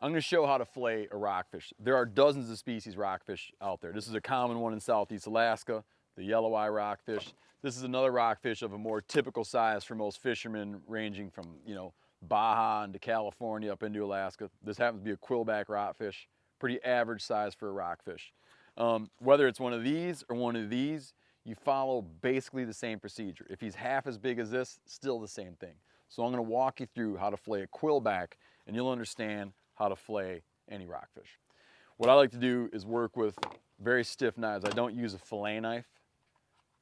I'm gonna show how to fillet a rockfish. There are dozens of species rockfish out there. This is a common one in Southeast Alaska, the Yelloweye rockfish. This is another rockfish of a more typical size for most fishermen, ranging from, Baja into California up into Alaska. This happens to be a quillback rockfish, pretty average size for a rockfish. Whether it's one of these or one of these, you follow basically the same procedure. If he's half as big as this, still the same thing. So I'm gonna walk you through how to fillet a quillback, and you'll understand how to fillet any rockfish. What I like to do is work with very stiff knives. I don't use a fillet knife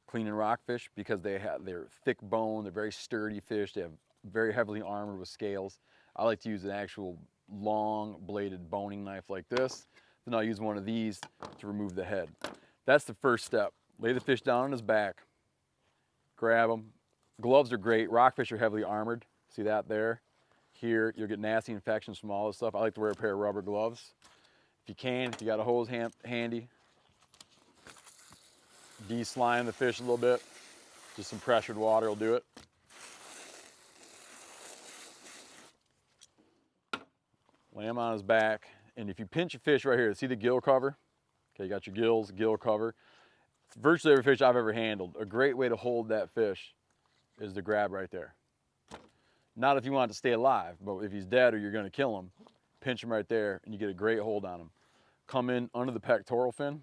cleaning rockfish because they're thick bone, they're very sturdy fish, they have very heavily armored with scales. I like to use an actual long bladed boning knife like this. Then I'll use one of these to remove the head. That's the first step. Lay the fish down on his back, grab him. Gloves are great. Rockfish are heavily armored. See that there? Here, you'll get nasty infections from all this stuff. I like to wear a pair of rubber gloves. If you got a hose handy, de-slime the fish a little bit. Just some pressured water will do it. Lay him on his back, and if you pinch a fish right here, see the gill cover? Okay, you got your gills, gill cover. Virtually every fish I've ever handled, a great way to hold that fish is to grab right there. Not if you want it to stay alive, but if he's dead or you're gonna kill him, pinch him right there and you get a great hold on him. Come in under the pectoral fin.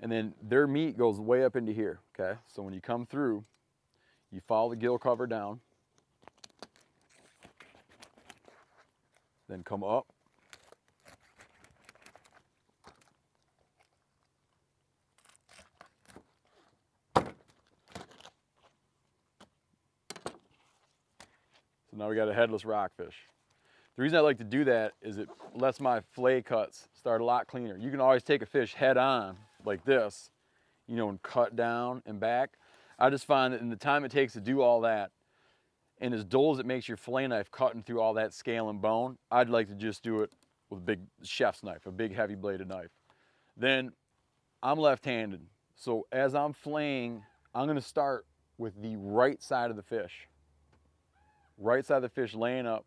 And then their meat goes way up into here, okay? So when you come through, you follow the gill cover down, then come up. So now we got a headless rockfish. The reason I like to do that is it lets my fillet cuts start a lot cleaner. You can always take a fish head on like this, and cut down and back. I just find that in the time it takes to do all that, and as dull as it makes your fillet knife cutting through all that scale and bone, I'd like to just do it with a big chef's knife, a big heavy bladed knife. Then I'm left-handed, so as I'm filleting, I'm gonna start with the right side of the fish. Right side of the fish laying up.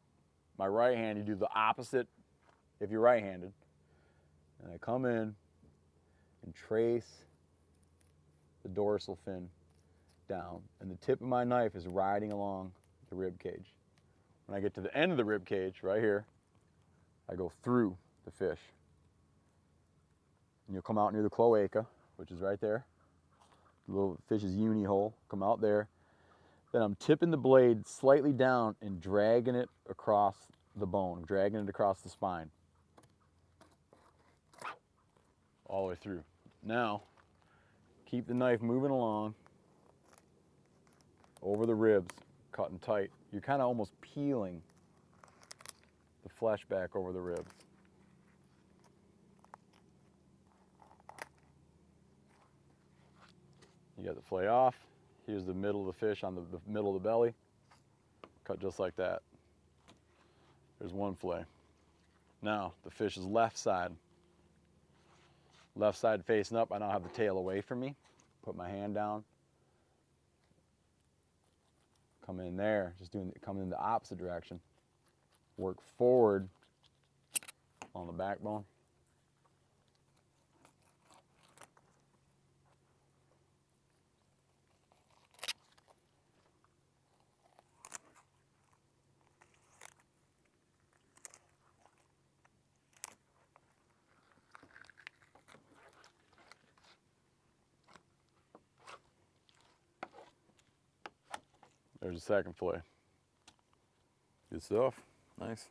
My right hand, you do the opposite if you're right-handed. And I come in and trace the dorsal fin down. And the tip of my knife is riding along the rib cage. When I get to the end of the rib cage, right here, I go through the fish. And you'll come out near the cloaca, which is right there. The little fish's uni hole, come out there. Then I'm tipping the blade slightly down and dragging it across the bone, dragging it across the spine. All the way through. Now, keep the knife moving along over the ribs, cutting tight. You're kind of almost peeling the flesh back over the ribs. You got the fillet off. Here's the middle of the fish on the middle of the belly. Cut just like that. There's one fillet. Now, the fish's left side. Left side facing up, I now have the tail away from me. Put my hand down. Come in there, come in the opposite direction. Work forward on the backbone. There's the second fillet. Good stuff. Nice.